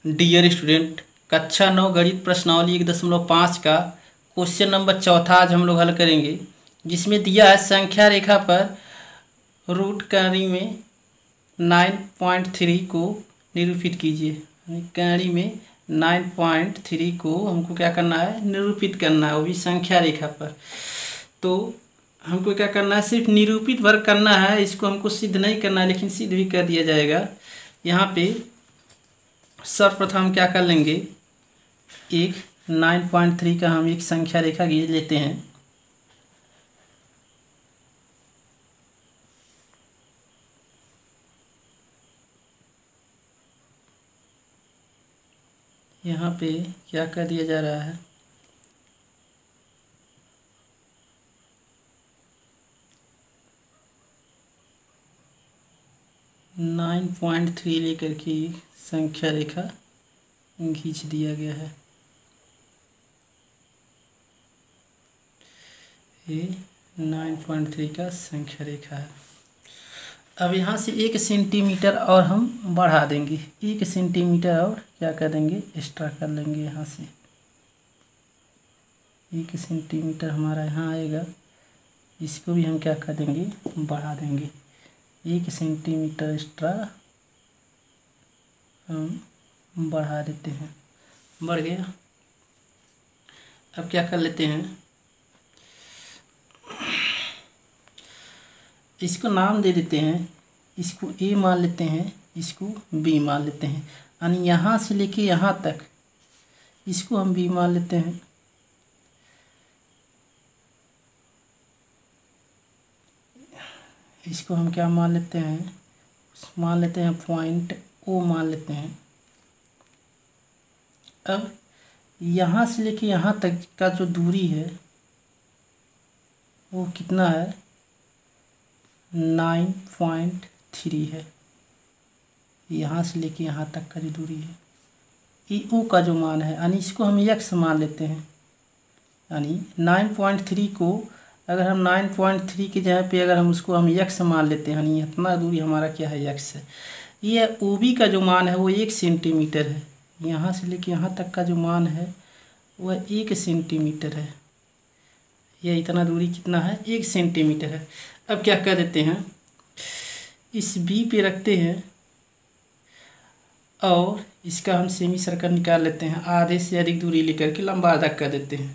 Dear student, कक्षा 9 गणित प्रश्नावली 1.5 का क्वेश्चन नंबर चौथा आज हम लोग हल करेंगे, जिसमें दिया है संख्या रेखा पर रूट कड़ी में 9.3 को निरूपित कीजिए। कड़ी में 9.3 को हमको क्या करना है, निरूपित करना है, वो भी संख्या रेखा पर। तो हमको क्या करना है, सिर्फ निरूपित वर्ग करना है, इसको हमको सिद्ध नहीं करना है, लेकिन सिद्ध भी कर दिया जाएगा। यहाँ पे सर्वप्रथम क्या कर लेंगे, एक 9.3 का हम एक संख्या रेखा खींच लेते हैं। यहाँ पे क्या कर दिया जा रहा है, नाइन पॉइंट थ्री लेकर के संख्या रेखा खींच दिया गया है। ये 9.3 का संख्या रेखा है। अब यहाँ से 1 सेंटीमीटर और हम बढ़ा देंगे, 1 सेंटीमीटर और क्या कर देंगे, एक्स्ट्रा कर लेंगे। यहाँ से 1 सेंटीमीटर हमारा यहाँ आएगा, इसको भी हम क्या कर देंगे, बढ़ा देंगे। 1 सेंटीमीटर एक्स्ट्रा हम बढ़ा देते हैं, बढ़ गया। अब क्या कर लेते हैं, इसको नाम दे देते हैं, इसको ए मान लेते हैं, इसको बी मान लेते हैं। यानी यहाँ से लेके यहाँ तक इसको हम बी मान लेते हैं, इसको हम क्या मान लेते हैं, मान लेते हैं पॉइंट ओ मान लेते हैं। अब यहाँ से लेके यहाँ तक का जो दूरी है वो कितना है, 9.3 है। यहाँ से लेके यहाँ तक का जो दूरी है, ई ओ का जो मान है, यानी इसको हम यक्स मान लेते हैं। यानी 9.3 को अगर हम 9.3 की जगह पे अगर हम उसको हम यक्स मान लेते हैं, यानी इतना दूरी हमारा क्या है, यक्स है। ये ओ बी का जो मान है वो 1 सेंटीमीटर है। यहाँ से लेके यहाँ तक का जो मान है वह 1 सेंटीमीटर है। यह इतना दूरी कितना है, 1 सेंटीमीटर है। अब क्या कर देते हैं, इस बी पे रखते हैं और इसका हम सेमी सर्कल निकाल लेते हैं। आधे से अधिक दूरी लेकर के लंबा आधा कर देते हैं।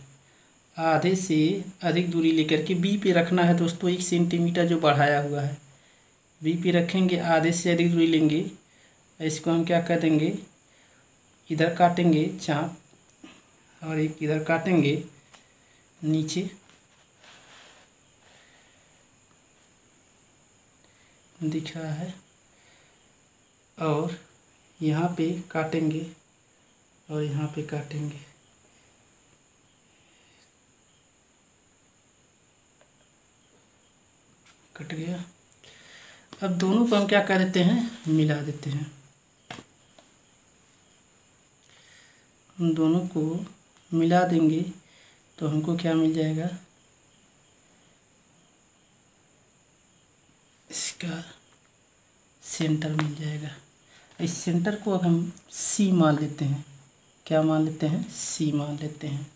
आधे से अधिक दूरी लेकर के बी पे रखना है दोस्तों, 1 सेंटीमीटर जो बढ़ाया हुआ है बी पे रखेंगे, आधे से अधिक दूरी लेंगे। इसको हम क्या कर देंगे, इधर काटेंगे चाप और एक इधर काटेंगे नीचे, दिख रहा है, और यहाँ पे काटेंगे और यहाँ पे काटेंगे। कट गया। अब दोनों को हम क्या कर देते हैं, मिला देते हैं। दोनों को मिला देंगे तो हमको क्या मिल जाएगा, इसका सेंटर मिल जाएगा। इस सेंटर को अब हम सी मान लेते हैं। क्या मान लेते हैं, सी मान लेते हैं।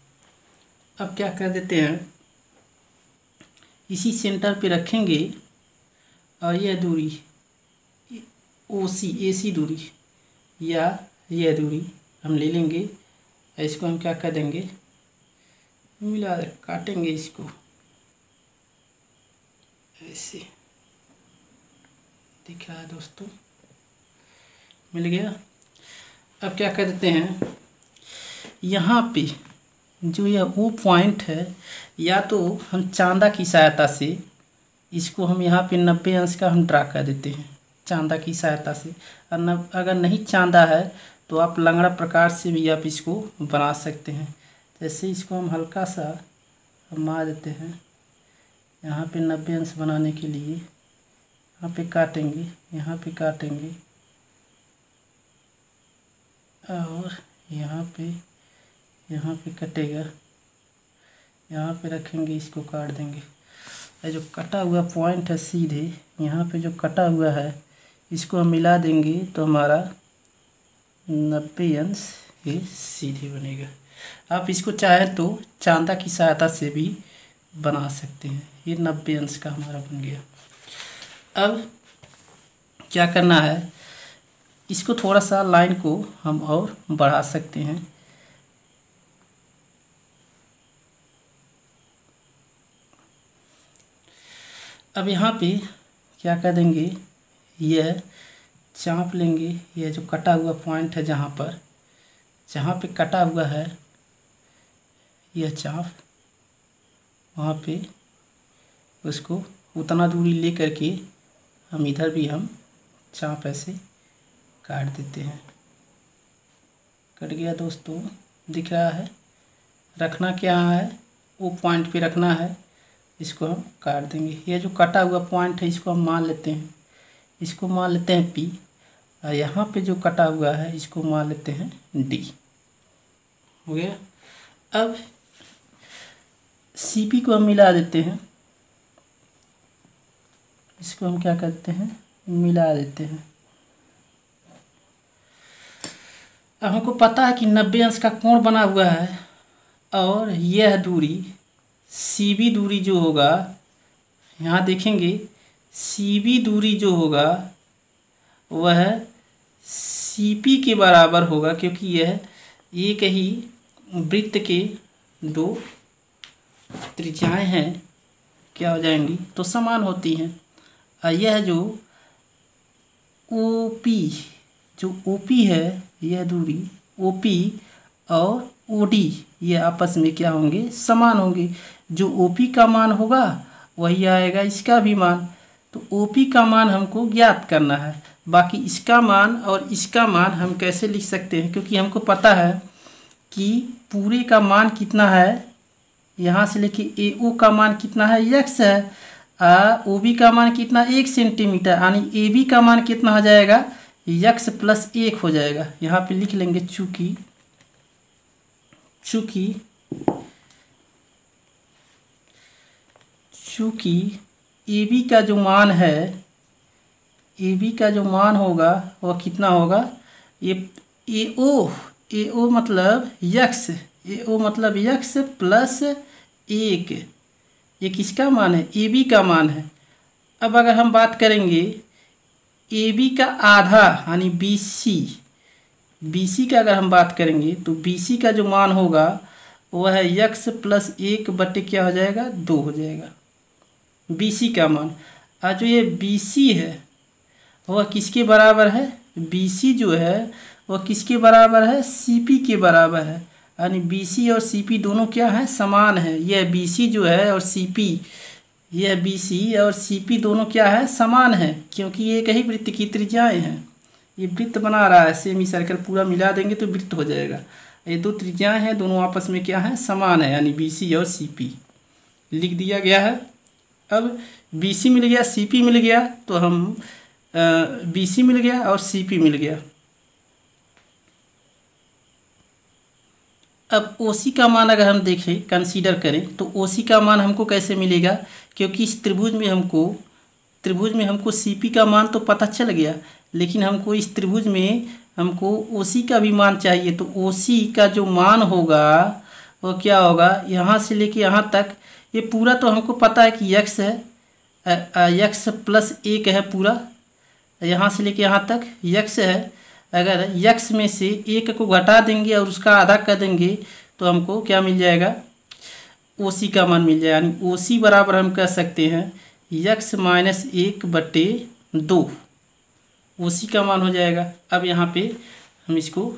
अब क्या कर देते हैं, इसी सेंटर पे रखेंगे और यह दूरी ओ सी, ए सी दूरी या यह दूरी हम ले लेंगे। इसको हम क्या कर देंगे, मिला काटेंगे इसको ऐसे, दिख रहा है दोस्तों, मिल गया। अब क्या कर देते हैं, यहाँ पे जो यह वो पॉइंट है, या तो हम चांदा की सहायता से इसको हम यहाँ पे 90 अंश का हम ड्रा कर देते हैं, चांदा की सहायता से। और अगर नहीं चांदा है तो आप लंगड़ा प्रकार से भी आप इसको बना सकते हैं। जैसे इसको हम हल्का सा मार देते हैं, यहाँ पे 90 अंश बनाने के लिए यहाँ पे काटेंगे, यहाँ पे काटेंगे और यहाँ पे कटेगा, यहाँ पे रखेंगे, इसको काट देंगे। ये जो कटा हुआ पॉइंट है सीधे यहाँ पे जो कटा हुआ है, इसको हम मिला देंगे तो हमारा 90 अंश ये सीधे बनेगा। आप इसको चाहे तो चांदा की सहायता से भी बना सकते हैं। ये 90 अंश का हमारा बन गया। अब क्या करना है, इसको थोड़ा सा लाइन को हम और बढ़ा सकते हैं। अब यहाँ पे क्या कर देंगे, यह चाप लेंगे, यह जो कटा हुआ पॉइंट है जहाँ पे कटा हुआ है यह चाप, वहाँ पे उसको उतना दूरी ले करके हम इधर भी हम चाप ऐसे काट देते हैं। कट गया दोस्तों, दिख रहा है। रखना क्या है, वो पॉइंट पे रखना है, इसको हम काट देंगे। ये जो कटा हुआ पॉइंट है इसको हम मान लेते हैं, इसको मान लेते हैं P, और यहाँ पे जो कटा हुआ है इसको मान लेते हैं D। हो गया। अब CP को हम मिला देते हैं, इसको हम क्या करते हैं, मिला देते हैं। अब हमको पता है कि 90 अंश का कोण बना हुआ है, और यह दूरी CB दूरी जो होगा, यहाँ देखेंगे CB दूरी जो होगा वह CP के बराबर होगा, क्योंकि यह एक ही वृत्त के दो त्रिज्याएं हैं, क्या हो जाएंगी, तो समान होती हैं। और यह जो OP है, यह दूरी OP और OD ये आपस में क्या होंगे, समान होंगे। जो OP का मान होगा वही आएगा इसका भी मान। तो OP का मान हमको ज्ञात करना है। बाकी इसका मान और इसका मान हम कैसे लिख सकते हैं, क्योंकि हमको पता है कि पूरे का मान कितना है, यहाँ से लेके AO का मान कितना है, x है। OB का मान कितना, 1 सेंटीमीटर, यानी AB का मान कितना हो जाएगा, x + 1 हो जाएगा। यहाँ पे लिख लेंगे चूँकि AB का जो मान है, AB का जो मान होगा वह कितना होगा, ये AO मतलब x, AO मतलब x + 1, ये किसका मान है, AB का मान है। अब अगर हम बात करेंगे AB का आधा यानी BC का अगर हम बात करेंगे तो BC का जो मान होगा वह है x + 1 बटे क्या हो जाएगा, 2 हो जाएगा BC का मान। और जो ये BC है वह किसके बराबर है, BC जो है वह किसके बराबर है, CP के बराबर है। यानी BC और CP दोनों क्या है, समान है। यह BC जो है और CP, यह BC और CP दोनों क्या है, समान है, क्योंकि ये एक ही वृत्त की त्रिज्याएं हैं। ये वृत्त बना रहा है, सेमी सर्कल पूरा मिला देंगे तो वृत्त हो जाएगा। ये दो त्रिज्याएं हैं, दोनों आपस में क्या है, समान है, यानी BC और CP लिख दिया गया है। अब BC मिल गया, CP मिल गया, तो हम BC मिल गया और CP मिल गया। अब OC का मान अगर हम देखें, कंसीडर करें, तो OC का मान हमको कैसे मिलेगा, क्योंकि इस त्रिभुज में हमको CP का मान तो पता चल गया, लेकिन हमको इस त्रिभुज में हमको OC का भी मान चाहिए। तो OC का जो मान होगा वो क्या होगा, यहाँ से लेके यहाँ तक, ये पूरा तो हमको पता है कि x है, x + 1 है पूरा, यहाँ से लेके यहाँ तक x है। अगर x में से 1 को घटा देंगे और उसका आधा कर देंगे तो हमको क्या मिल जाएगा, OC का मान मिल जाएगा। यानी OC बराबर हम कह सकते हैं x - 1 बटे 2, OC का मान हो जाएगा। अब यहाँ पे हम इसको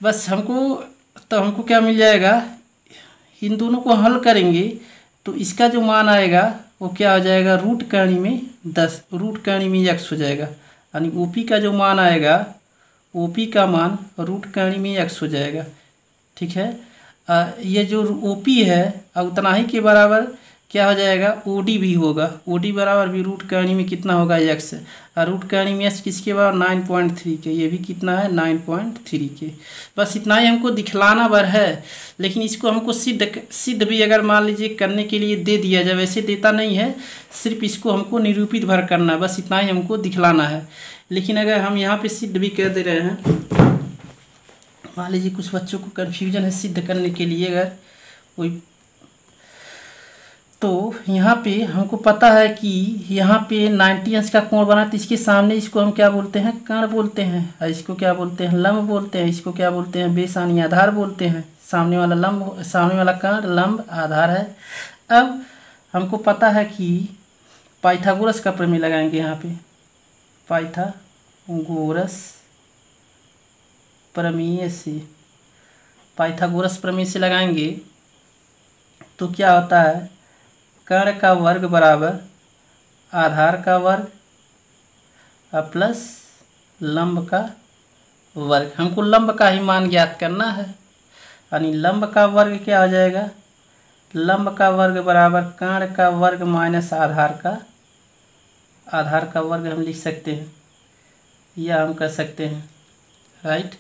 बस हमको क्या मिल जाएगा, इन दोनों को हल करेंगे तो इसका जो मान आएगा वो क्या हो जाएगा, रूट कर्णी में 10, रूट कर्णी में x हो जाएगा। यानी OP का जो मान आएगा, OP का मान रूट कर्णी में x हो जाएगा। ठीक है, ये जो OP है उतना ही के बराबर क्या हो जाएगा, OD भी होगा। OD बराबर भी रूट कर्णी में कितना होगा, x, और रूट कर्णी में x किसके बराबर, 9.3 के। ये भी कितना है, 9.3 के। बस इतना ही हमको दिखलाना भर है, लेकिन इसको हमको सिद्ध भी अगर मान लीजिए करने के लिए दे दिया जाए, वैसे देता नहीं है, सिर्फ इसको हमको निरूपित भर करना है, बस इतना ही हमको दिखलाना है। लेकिन अगर हम यहाँ पे सिद्ध भी कर दे रहे हैं मान लीजिए कुछ बच्चों को कन्फ्यूजन है सिद्ध करने के लिए, अगर कोई, तो यहाँ पे हमको पता है कि यहाँ पे 90 अंश का कोण बना, तो इसके सामने इसको हम क्या बोलते हैं, कर्ण बोलते हैं, और इसको क्या बोलते हैं, लंब बोलते हैं, इसको क्या बोलते हैं, बेसानी आधार बोलते हैं। सामने वाला लंब, सामने वाला कर्ण लंब आधार है। अब हमको पता है कि पाइथागोरस का प्रमेय लगाएंगे यहाँ पे, पाइथागोरस प्रमेय से, पाइथागोरस प्रमेय से लगाएंगे तो क्या होता है, कर्ण का वर्ग बराबर आधार का वर्ग प्लस लंब का वर्ग। हमको लंब का ही मान ज्ञात करना है, यानी लंब का वर्ग क्या हो जाएगा, लंब का वर्ग बराबर कर्ण का वर्ग माइनस आधार का वर्ग हम लिख सकते हैं, या हम कर सकते हैं, राइट।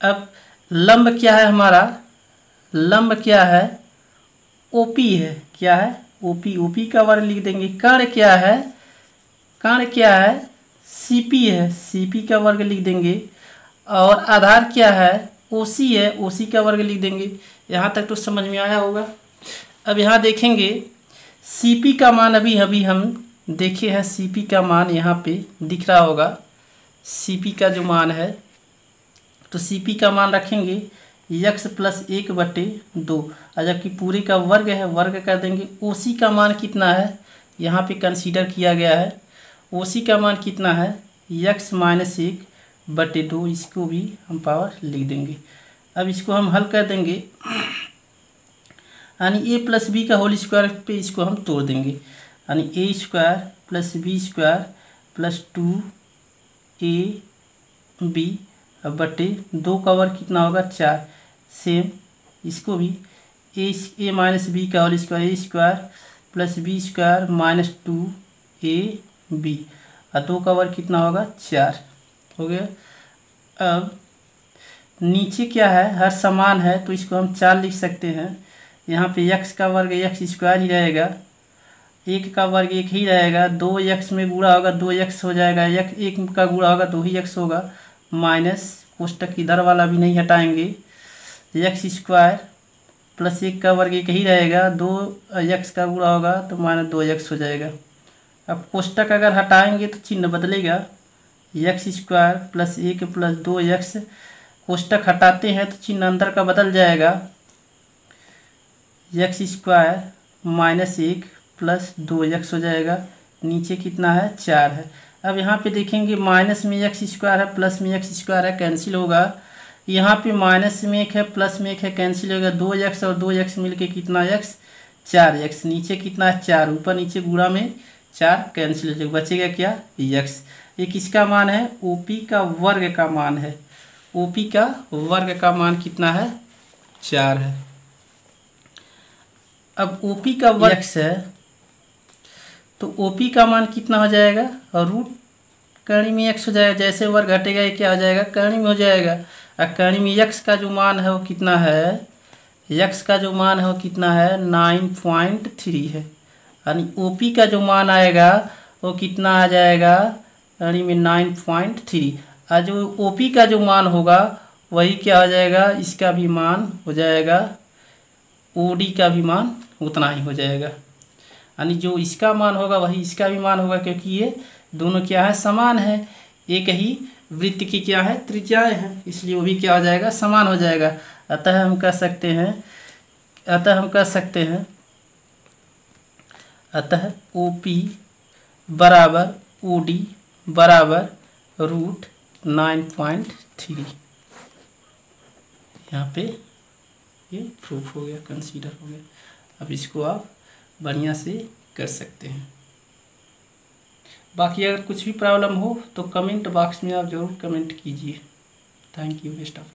अब लंब क्या है हमारा, लंब क्या है, ओपी है, क्या है, ओपी, ओपी का वर्ग लिख देंगे। कर्ण क्या है, कर्ण क्या है, सीपी है, सीपी का वर्ग लिख देंगे। और आधार क्या है, ओसी है, ओसी का वर्ग लिख देंगे। यहाँ तक तो समझ में आया होगा। अब यहाँ देखेंगे सीपी का मान, अभी अभी हम देखे हैं, सीपी का मान यहाँ पे दिख रहा होगा, सीपी का जो मान है, तो सीपी का मान रखेंगे यक्स प्लस 1/2, और जबकि पूरे का वर्ग है, वर्ग कर देंगे। ओसी का मान कितना है, यहाँ पे कंसीडर किया गया है, ओसी का मान कितना है, यक्स माइनस 1/2, इसको भी हम पावर लिख देंगे। अब इसको हम हल कर देंगे, यानी ए प्लस बी का होल स्क्वायर पे इसको हम तोड़ देंगे, यानी A square plus B square plus 2ab/2 का वर्ग कितना होगा, 4। सेम इसको भी ए माइनस बी का whole square, A square plus B square minus 2ab, और 2 का वर्ग कितना होगा, 4 हो गया। अब नीचे क्या है, हर समान है तो इसको हम 4 लिख सकते हैं। यहाँ पे x का वर्ग x स्क्वायर ही रहेगा, 1 का वर्ग 1 ही रहेगा, 2x में गुणा होगा 2x हो जाएगा, 1 का गुणा होगा 2 ही x होगा, माइनस कोष्टक इधर वाला भी नहीं हटाएंगे, एक्स स्क्वायर प्लस 1 का वर्ग 1 ही रहेगा, 2x का गुणा होगा तो माइनस 2x हो जाएगा। अब कोष्टक अगर हटाएंगे तो चिन्ह बदलेगा, x square plus 1 plus 2x, कोष्टक हटाते हैं तो चिन्ह अंदर का बदल जाएगा, x square minus 1 plus 2x हो जाएगा, नीचे कितना है, 4 है। अब यहाँ पे देखेंगे माइनस में एक्स स्क्वायर है, प्लस में एक्स स्क्वायर है, कैंसिल होगा। यहाँ पे माइनस में 1 है, प्लस में 1 है, कैंसिल होगा। 2x और 2x मिलके कितना x, 4x, नीचे कितना है, 4, ऊपर नीचे गुणा में 4 कैंसिल हो जाएगा, बचेगा क्या, x। ये किसका मान है, OP का वर्ग का मान है, OP का वर्ग का मान कितना है, 4 है। अब OP का वर्ग x है तो OP का मान कितना हो जाएगा, और रूट कर्ण में x हो जाएगा, जैसे वर्ग घटेगा ये क्या हो जाएगा, कर्ण में हो जाएगा। और कर्ण में x का जो मान है वो कितना है, x का जो मान है वो कितना है, 9.3 है, यानी OP का जो मान आएगा वो कितना आ जाएगा, कर्ण में 9.3, और जो OP का जो मान होगा वही क्या हो जाएगा, इसका भी मान हो जाएगा, OD का भी मान उतना ही हो जाएगा, यानी जो इसका मान होगा वही इसका भी मान होगा, क्योंकि ये दोनों क्या है, समान है, एक ही वृत्त की क्या है, त्रिज्याएं हैं, इसलिए वो भी क्या हो जाएगा, समान हो जाएगा। अतः हम कह सकते हैं, अतः OP बराबर OD बराबर रूट 9.3। यहाँ पे ये प्रूफ हो गया, कंसीडर हो गया। अब इसको आप बढ़िया से कर सकते हैं। बाकी अगर कुछ भी प्रॉब्लम हो तो कमेंट बॉक्स में आप ज़रूर कमेंट कीजिए। Thank you, best of.